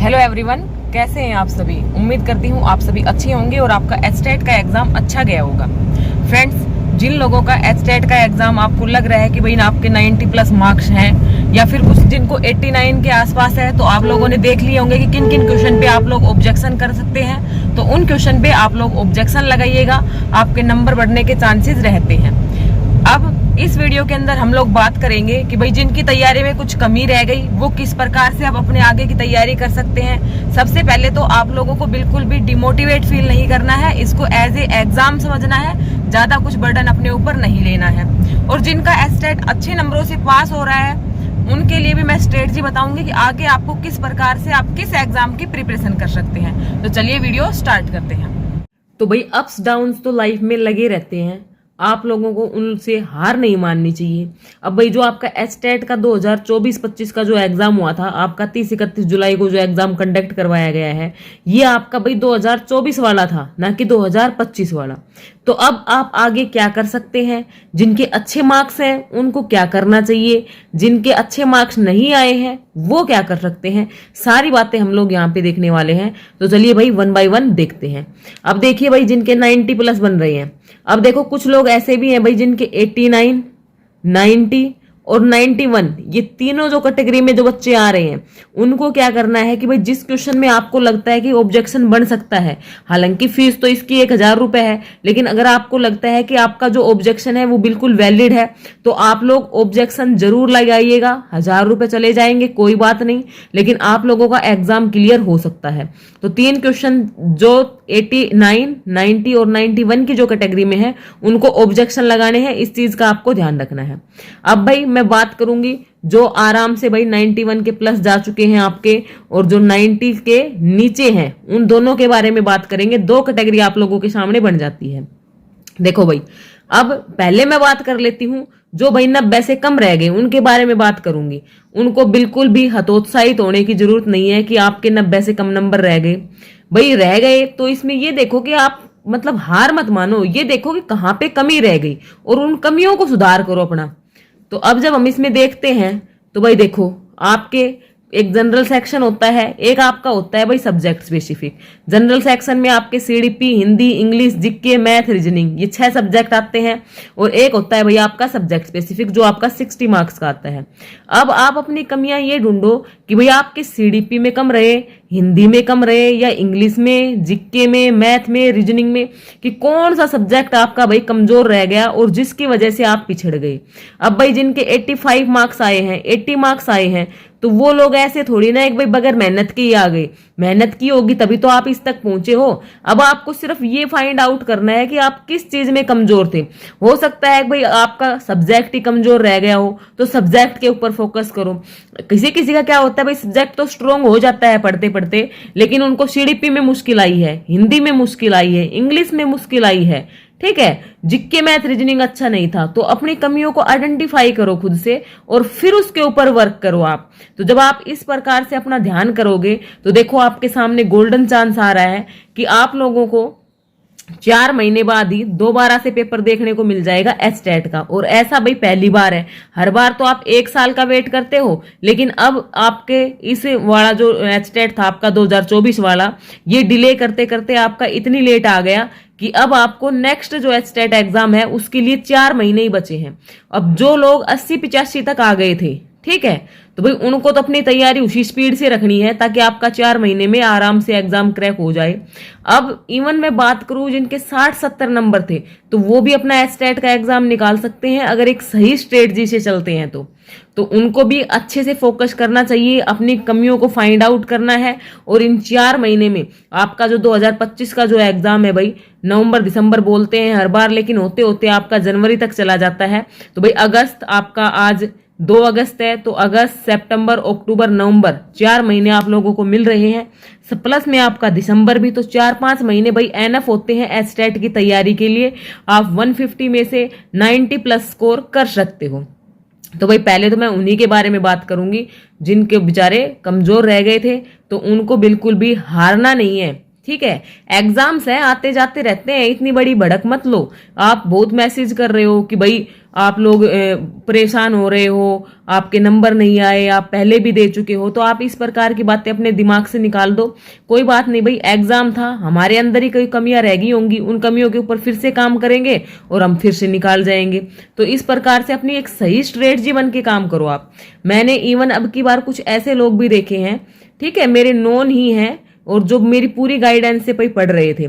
Hello everyone, कैसे हैं आप सभी। उम्मीद करती हूँ आप सभी अच्छे होंगे और आपका एचटेट का एग्जाम अच्छा गया होगा। फ्रेंड्स, जिन लोगों का एचटेट का एग्जाम आपको लग रहा है कि भाई आपके 90 प्लस मार्क्स हैं या फिर कुछ जिनको 89 के आसपास है, तो आप लोगों ने देख लिए होंगे कि किन किन क्वेश्चन पे आप लोग ऑब्जेक्शन कर सकते हैं। तो उन क्वेश्चन पे आप लोग ऑब्जेक्शन लगाइएगा, आपके नंबर बढ़ने के चांसेस रहते हैं। अब इस वीडियो के अंदर हम लोग बात करेंगे कि भाई जिनकी तैयारी में कुछ कमी रह गई वो किस प्रकार से आप अपने आगे की तैयारी कर सकते हैं। सबसे पहले तो आप लोगों को बिल्कुल भी डिमोटिवेट फील नहीं करना है, इसको एज ए एग्जाम समझना है, ज्यादा कुछ बर्डन अपने ऊपर नहीं लेना है। और जिनका एचटेट अच्छे नंबरों से पास हो रहा है उनके लिए भी मैं स्ट्रेटजी बताऊंगी कि आगे आपको किस प्रकार से आप किस एग्जाम की प्रिपरेशन कर सकते हैं। तो चलिए वीडियो स्टार्ट करते हैं। तो भाई अप्स डाउन्स तो लाइफ में लगे रहते हैं, आप लोगों को उनसे हार नहीं माननी चाहिए। अब भाई जो आपका एचटेट का 2024-25 का जो एग्जाम हुआ था, आपका 30-31 जुलाई को जो एग्जाम कंडक्ट करवाया गया है, ये आपका भाई 2024 वाला था, ना कि 2025 वाला। तो अब आप आगे क्या कर सकते हैं, जिनके अच्छे मार्क्स हैं उनको क्या करना चाहिए, जिनके अच्छे मार्क्स नहीं आए हैं वो क्या कर सकते हैं, सारी बातें हम लोग यहाँ पे देखने वाले हैं। तो चलिए भाई 1 बाय 1 देखते हैं। अब देखिए भाई जिनके 90 प्लस बन रहे हैं, अब देखो कुछ लोग ऐसे भी हैं भाई जिनके 89, 90 और 91, ये तीनों जो कैटेगरी में जो बच्चे आ रहे हैं उनको क्या करना है कि भाई जिस क्वेश्चन में आपको लगता है कि ऑब्जेक्शन बन सकता है, हालांकि फीस तो इसकी 1000 रुपए है, लेकिन अगर आपको लगता है कि आपका जो ऑब्जेक्शन है वो बिल्कुल वैलिड है तो आप लोग ऑब्जेक्शन जरूर लगाइएगा। 1000 रुपए चले जाएंगे कोई बात नहीं, लेकिन आप लोगों का एग्जाम क्लियर हो सकता है। तो 3 क्वेश्चन जो 89, 90 और 91 की जो कैटेगरी में है उनको ऑब्जेक्शन लगाने हैं, इस चीज का आपको ध्यान रखना है। अब भाई मैं बात करूंगी जो आराम से भाई 91 के प्लस जा चुके हैं आपके और जो 90 के नीचे हैं, उन दोनों के बारे में बात करेंगे। 2 कैटेगरी आप लोगों के सामने बन जाती है। देखो भाई, अब पहले मैं बात कर लेती हूं जो भाई 90 से कम रह गए उनके बारे में बात करूंगी। उनको बिल्कुल भी हतोत्साहित होने की जरूरत नहीं है कि आपके 90 से कम नंबर रह गए। भाई रह गए तो इसमें ये देखो कि आप मतलब हार मत मानो, ये देखो कि कहाँ पे कमी रह गई और उन कमियों को सुधार करो अपना। तो अब जब हम इसमें देखते हैं तो भाई देखो, आपके एक जनरल सेक्शन होता है, एक आपका होता है भाई सब्जेक्ट स्पेसिफिक। जनरल सेक्शन में आपके CDP, Hindi, English, GK, math, reasoning, ये 6 सब्जेक्ट आते हैं। और एक होता है भाई आपका सब्जेक्ट स्पेसिफिक जो आपका 60 मार्क्स का आता है। अब आप अपनी कमियां ये ढूंढो कि भाई आपके सीडीपी में कम रहे, हिंदी में कम रहे, या इंग्लिश में, जीके में, मैथ में, रीजनिंग में, कि कौन सा सब्जेक्ट आपका भाई कमजोर रह गया और जिसकी वजह से आप पिछड़ गए। अब भाई जिनके 85 मार्क्स आए हैं, 80 मार्क्स आए हैं, तो वो लोग ऐसे थोड़ी ना एक भाई बगैर मेहनत के ही आ गए, मेहनत की होगी तभी तो आप इस तक पहुंचे हो। अब आपको सिर्फ ये फाइंड आउट करना है कि आप किस चीज में कमजोर थे। हो सकता है भाई आपका सब्जेक्ट ही कमजोर रह गया हो, तो सब्जेक्ट के ऊपर फोकस करो। किसी किसी का क्या होता है भाई सब्जेक्ट तो स्ट्रोंग हो जाता है पढ़ते पढ़ते, लेकिन उनको सीडीपी में मुश्किल आई है, हिंदी में मुश्किल आई है, इंग्लिश में मुश्किल आई है, ठीक है, जीके, मैथ, रीजनिंग अच्छा नहीं था। तो अपनी कमियों को आइडेंटिफाई करो खुद से और फिर उसके ऊपर वर्क करो आप। तो जब आप इस प्रकार से अपना ध्यान करोगे तो देखो आपके सामने गोल्डन चांस आ रहा है कि आप लोगों को 4 महीने बाद ही दोबारा से पेपर देखने को मिल जाएगा एचटेट का। और ऐसा भाई पहली बार है, हर बार तो आप 1 साल का वेट करते हो, लेकिन अब आपके इस वाला जो एचटेट था आपका 2024 वाला, ये डिले करते करते आपका इतनी लेट आ गया कि अब आपको नेक्स्ट जो एचटेट एग्जाम है उसके लिए 4 महीने ही बचे हैं। अब जो लोग 80-85 तक आ गए थे, ठीक है, तो भाई उनको तो अपनी तैयारी उसी स्पीड से रखनी है ताकि आपका 4 महीने में आराम से एग्जाम क्रैक हो जाए। अब इवन मैं बात करूं जिनके 60-70 नंबर थे, तो वो भी अपना एचटेट का एग्जाम निकाल सकते हैं अगर एक सही स्ट्रेटजी से चलते हैं तो उनको भी अच्छे से फोकस करना चाहिए, अपनी कमियों को फाइंड आउट करना है। और इन 4 महीने में आपका जो 2025 का जो एग्जाम है भाई, नवंबर दिसंबर बोलते हैं हर बार, लेकिन होते होते आपका जनवरी तक चला जाता है। तो भाई अगस्त, आपका आज 2 अगस्त है, तो अगस्त, सितंबर, अक्टूबर, नवंबर, 4 महीने आप लोगों को मिल रहे हैं। प्लस में आपका दिसंबर भी, तो 4-5 महीने भाई एनफ होते हैं एचटेट की तैयारी के लिए। आप 150 में से 90 प्लस स्कोर कर सकते हो। तो भाई पहले तो मैं उन्हीं के बारे में बात करूंगी जिनके बेचारे कमजोर रह गए थे, तो उनको बिल्कुल भी हारना नहीं है, ठीक है। एग्जाम्स है, आते जाते रहते हैं, इतनी बड़ी भड़क मत लो। आप बहुत मैसेज कर रहे हो कि भाई आप लोग परेशान हो रहे हो, आपके नंबर नहीं आए, आप पहले भी दे चुके हो, तो आप इस प्रकार की बातें अपने दिमाग से निकाल दो। कोई बात नहीं भाई, एग्जाम था, हमारे अंदर ही कोई कमियां रह गई होंगी, उन कमियों के ऊपर फिर से काम करेंगे और हम फिर से निकाल जाएंगे। तो इस प्रकार से अपनी एक सही स्ट्रेटजी बन के काम करो आप। मैंने इवन अब की बार कुछ ऐसे लोग भी देखे हैं, ठीक है, मेरे नोन ही हैं, और जो मेरी पूरी गाइडेंस से पढ़ रहे थे,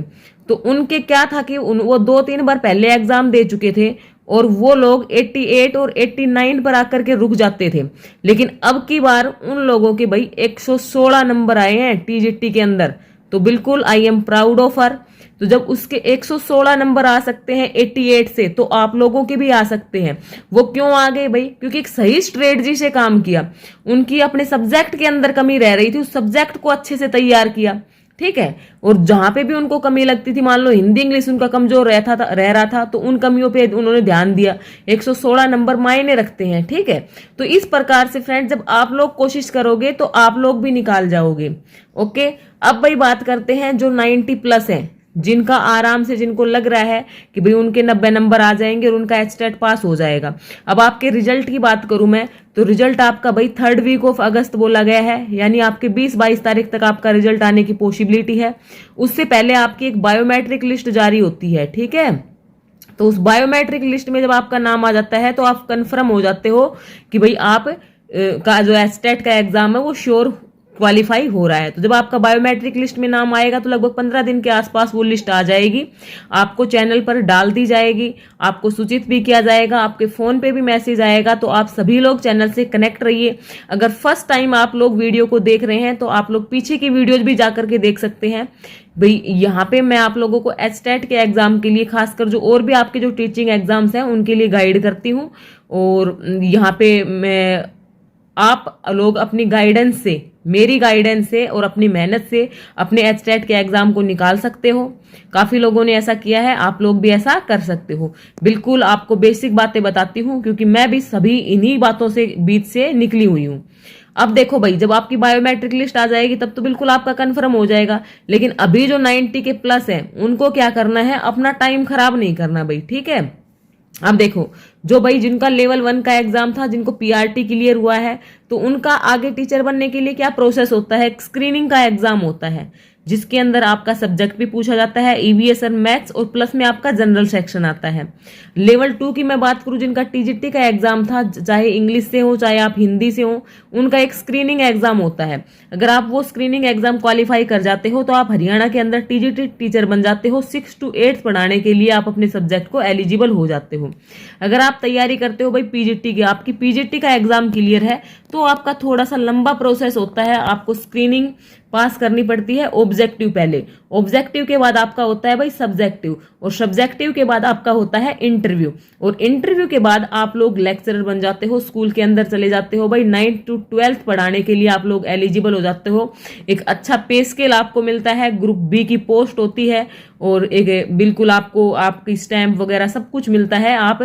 तो उनके क्या था कि वो 2-3 बार पहले एग्जाम दे चुके थे और वो लोग 88 और 89 पर आकर के रुक जाते थे। लेकिन अब की बार उन लोगों के भाई 116 नंबर आए हैं टीजीटी के अंदर, तो बिल्कुल I am proud of her. तो जब उसके 116 नंबर आ सकते हैं 88 से, तो आप लोगों के भी आ सकते हैं। वो क्यों आ गए भाई? क्योंकि एक सही स्ट्रेटजी से काम किया। उनकी अपने सब्जेक्ट के अंदर कमी रह रही थी, उस सब्जेक्ट को अच्छे से तैयार किया, ठीक है। और जहां पे भी उनको कमी लगती थी, मान लो हिंदी इंग्लिश उनका कमजोर रह रहा था, तो उन कमियों पे उन्होंने ध्यान दिया। 116 नंबर मायने रखते हैं, ठीक है। तो इस प्रकार से फ्रेंड, जब आप लोग कोशिश करोगे तो आप लोग भी निकाल जाओगे। ओके, अब भाई बात करते हैं जो 90+ है, जिनका आराम से, जिनको लग रहा है कि भाई उनके 90 नंबर आ जाएंगे और उनका एचटेट पास हो जाएगा। अब आपके रिजल्ट की बात करूं मैं, तो रिजल्ट आपका भाई 3rd वीक ऑफ अगस्त बोला गया है, यानी आपके 20-22 तारीख तक आपका रिजल्ट आने की पॉसिबिलिटी है। उससे पहले आपकी एक बायोमेट्रिक लिस्ट जारी होती है, ठीक है। तो उस बायोमेट्रिक लिस्ट में जब आपका नाम आ जाता है, तो आप कंफर्म हो जाते हो कि भाई आप का जो एचटेट का एग्जाम है वो श्योर क्वालिफाई हो रहा है। तो जब आपका बायोमेट्रिक लिस्ट में नाम आएगा, तो लगभग 15 दिन के आसपास वो लिस्ट आ जाएगी, आपको चैनल पर डाल दी जाएगी, आपको सूचित भी किया जाएगा, आपके फोन पे भी मैसेज आएगा। तो आप सभी लोग चैनल से कनेक्ट रहिए। अगर फर्स्ट टाइम आप लोग वीडियो को देख रहे हैं, तो आप लोग पीछे की वीडियोज भी जाकर के देख सकते हैं। भाई यहाँ पे मैं आप लोगों को एचटेट के एग्जाम के लिए, खासकर जो और भी आपके जो टीचिंग एग्जाम्स हैं उनके लिए गाइड करती हूँ। और यहाँ पे मैं, आप लोग अपनी गाइडेंस से, मेरी गाइडेंस से और अपनी मेहनत से अपने एचटेट के एग्जाम को निकाल सकते हो। काफी लोगों ने ऐसा किया है, आप लोग भी ऐसा कर सकते हो। बिल्कुल आपको बेसिक बातें बताती हूँ, क्योंकि मैं भी सभी इन्हीं बातों से बीच से निकली हुई हूँ। अब देखो भाई, जब आपकी बायोमेट्रिक लिस्ट आ जाएगी तब तो बिल्कुल आपका कंफर्म हो जाएगा। लेकिन अभी जो 90 के प्लस है, उनको क्या करना है, अपना टाइम खराब नहीं करना भाई, ठीक है। अब देखो, जो भाई जिनका लेवल 1 का एग्जाम था, जिनको पीआरटी क्लियर हुआ है, तो उनका आगे टीचर बनने के लिए क्या प्रोसेस होता है, स्क्रीनिंग का एग्जाम होता है, जिसके अंदर आपका सब्जेक्ट भी पूछा जाता है, ईवीएस और मैथ्स, और प्लस में आपका जनरल सेक्शन आता है। लेवल 2 की मैं बात करूं, जिनका टीजीटी का एग्जाम था, चाहे इंग्लिश से हो चाहे आप हिंदी से हो, उनका एक स्क्रीनिंग एग्जाम होता है। अगर आप वो स्क्रीनिंग एग्जाम क्वालिफाई कर जाते हो, तो आप हरियाणा के अंदर टीजीटी टीचर बन जाते हो। 6 to 8 पढ़ाने के लिए आप अपने सब्जेक्ट को एलिजिबल हो जाते हो। अगर आप तैयारी करते हो भाई पीजीटी की, आपकी पीजीटी का एग्जाम क्लियर है, तो आपका थोड़ा सा लंबा प्रोसेस होता है। आपको स्क्रीनिंग पास करनी पड़ती है। ऑब्जेक्टिव पहले, ऑब्जेक्टिव के बाद आपका होता है भाई सब्जेक्टिव, और सब्जेक्टिव के बाद आपका होता है इंटरव्यू, और इंटरव्यू के बाद आप लोग लेक्चरर बन जाते हो, स्कूल के अंदर चले जाते हो भाई। 9th to 12th पढ़ाने के लिए आप लोग एलिजिबल हो जाते हो। एक अच्छा पे स्केल आपको मिलता है, ग्रुप बी की पोस्ट होती है, और एक बिल्कुल आपको आपकी स्टैम्प वगैरह सब कुछ मिलता है। आप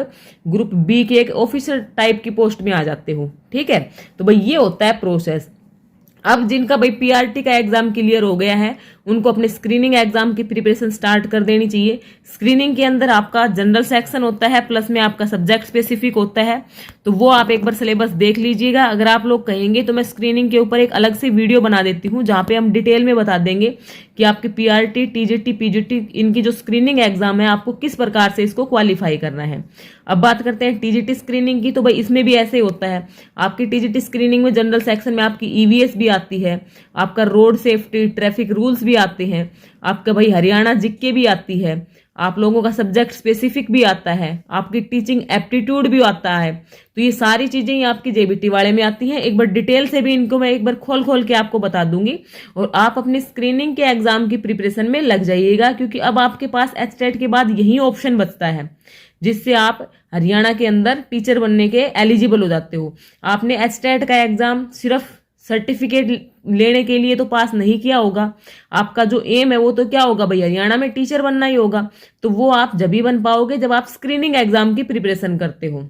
ग्रुप बी के एक ऑफिसर टाइप की पोस्ट में आ जाते हो, ठीक है। तो भाई ये होता है प्रोसेस। अब जिनका भाई पीआरटी का एग्जाम क्लियर हो गया है, उनको अपने स्क्रीनिंग एग्जाम की प्रिपरेशन स्टार्ट कर देनी चाहिए। स्क्रीनिंग के अंदर आपका जनरल सेक्शन होता है, प्लस में आपका सब्जेक्ट स्पेसिफिक होता है, तो वो आप एक बार सिलेबस देख लीजिएगा। अगर आप लोग कहेंगे तो मैं स्क्रीनिंग के ऊपर एक अलग से वीडियो बना देती हूँ, जहाँ पे हम डिटेल में बता देंगे कि आपके पीआरटी, टीजीटी, पीजीटी, इनकी जो स्क्रीनिंग एग्जाम है, आपको किस प्रकार से इसको क्वालिफाई करना है। अब बात करते हैं टीजीटी स्क्रीनिंग की, तो भाई इसमें भी ऐसे होता है। आपकी टीजीटी स्क्रीनिंग में जनरल सेक्शन में आपकी ईवीएस भी आती है, आपका रोड सेफ्टी, ट्रैफिक रूल्स भी आते हैं, आपका भाई हरियाणा जीके भी आती है, आप लोगों का सब्जेक्ट स्पेसिफिक भी आता है, आपकी टीचिंग एप्टीट्यूड भी आता है। तो ये सारी चीजें ही आपकी जेबीटी वाले में आती हैं। एक बार डिटेल से भी इनको मैं एक बार खोल खोल के आपको बता दूंगी, और आप अपनी स्क्रीनिंग के एग्जाम की प्रिपरेशन में लग जाइएगा, क्योंकि अब आपके पास एचटेट के बाद यही ऑप्शन बचता है, जिससे आप हरियाणा के अंदर टीचर बनने के एलिजिबल हो जाते हो। आपने एचटेट का एग्जाम सिर्फ सर्टिफिकेट लेने के लिए तो पास नहीं किया होगा, आपका जो एम है वो तो क्या होगा भाई, हरियाणा में टीचर बनना ही होगा। तो वो आप जब ही बन पाओगे जब आप स्क्रीनिंग एग्जाम की प्रिपरेशन करते हो।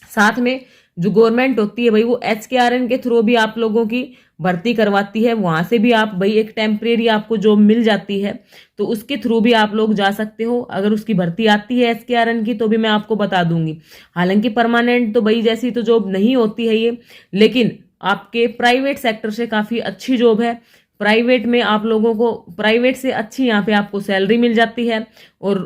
साथ में जो गवर्नमेंट होती है भाई, वो HKRN के थ्रू भी आप लोगों की भर्ती करवाती है, वहां से भी आप भाई एक टेम्परेरी आपको जॉब मिल जाती है, तो उसके थ्रू भी आप लोग जा सकते हो। अगर उसकी भर्ती आती है SKRN की तो भी मैं आपको बता दूंगी। हालांकि परमानेंट तो भाई जैसी तो जॉब नहीं होती है ये, लेकिन आपके प्राइवेट सेक्टर से काफी अच्छी जॉब है। प्राइवेट में आप लोगों को प्राइवेट से अच्छी यहाँ पे आपको सैलरी मिल जाती है और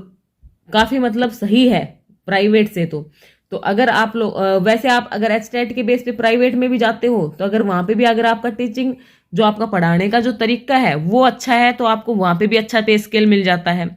काफी मतलब सही है प्राइवेट से। तो अगर आप लोग वैसे आप अगर एचटेट के बेस पे प्राइवेट में भी जाते हो तो अगर वहां पे भी अगर आपका टीचिंग जो आपका पढ़ाने का जो तरीका है वो अच्छा है तो आपको वहां पे भी अच्छा पे स्केल मिल जाता है।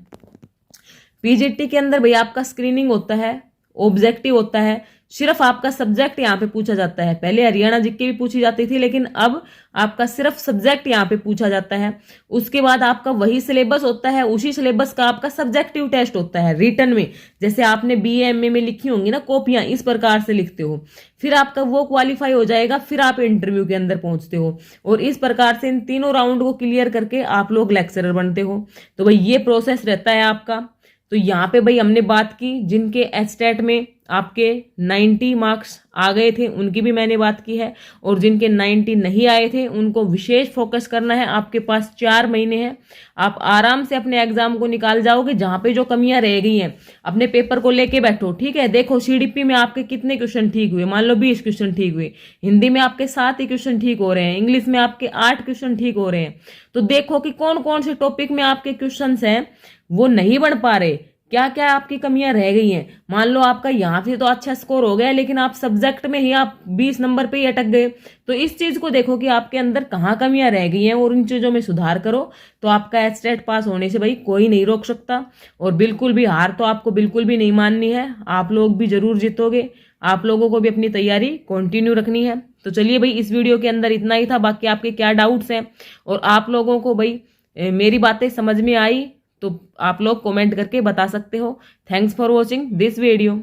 पीजीटी के अंदर भाई आपका स्क्रीनिंग होता है, ऑब्जेक्टिव होता है, सिर्फ आपका सब्जेक्ट यहाँ पे पूछा जाता है। पहले हरियाणा जीके भी पूछी जाती थी, लेकिन अब आपका सिर्फ सब्जेक्ट यहाँ पे पूछा जाता है। उसके बाद आपका वही सिलेबस होता है, उसी सिलेबस का आपका सब्जेक्टिव टेस्ट होता है रिटर्न में। जैसे आपने BA MA में लिखी होंगी ना कॉपियां, इस प्रकार से लिखते हो, फिर आपका वो क्वालिफाई हो जाएगा, फिर आप इंटरव्यू के अंदर पहुंचते हो और इस प्रकार से इन तीनों राउंड को क्लियर करके आप लोग लेक्चरर बनते हो। तो भाई ये प्रोसेस रहता है आपका। तो यहाँ पे भाई हमने बात की जिनके एचटेट में आपके 90 मार्क्स आ गए थे उनकी भी मैंने बात की है, और जिनके 90 नहीं आए थे उनको विशेष फोकस करना है। आपके पास 4 महीने हैं, आप आराम से अपने एग्जाम को निकाल जाओगे। जहां पे जो कमियां रह गई हैं अपने पेपर को लेके बैठो, ठीक है। देखो CDP में आपके कितने क्वेश्चन ठीक हुए, मान लो 20 क्वेश्चन ठीक हुए, हिंदी में आपके 7 ही क्वेश्चन ठीक हो रहे हैं, इंग्लिश में आपके 8 क्वेश्चन ठीक हो रहे हैं। तो देखो कि कौन कौन से टॉपिक में आपके क्वेश्चन हैं वो नहीं बन पा रहे, क्या क्या आपकी कमियां रह गई हैं। मान लो आपका यहाँ पे तो अच्छा स्कोर हो गया लेकिन आप सब्जेक्ट में ही आप 20 नंबर पे ही अटक गए, तो इस चीज को देखो कि आपके अंदर कहाँ कमियां रह गई हैं और इन चीजों में सुधार करो। तो आपका एचटेट पास होने से भाई कोई नहीं रोक सकता, और बिल्कुल भी हार तो आपको बिल्कुल भी नहीं माननी है। आप लोग भी जरूर जीतोगे, आप लोगों को भी अपनी तैयारी कंटिन्यू रखनी है। तो चलिए भाई इस वीडियो के अंदर इतना ही था। बाकी आपके क्या डाउट्स हैं और आप लोगों को भाई मेरी बातें समझ में आई तो आप लोग कमेंट करके बता सकते हो। Thanks for watching this video.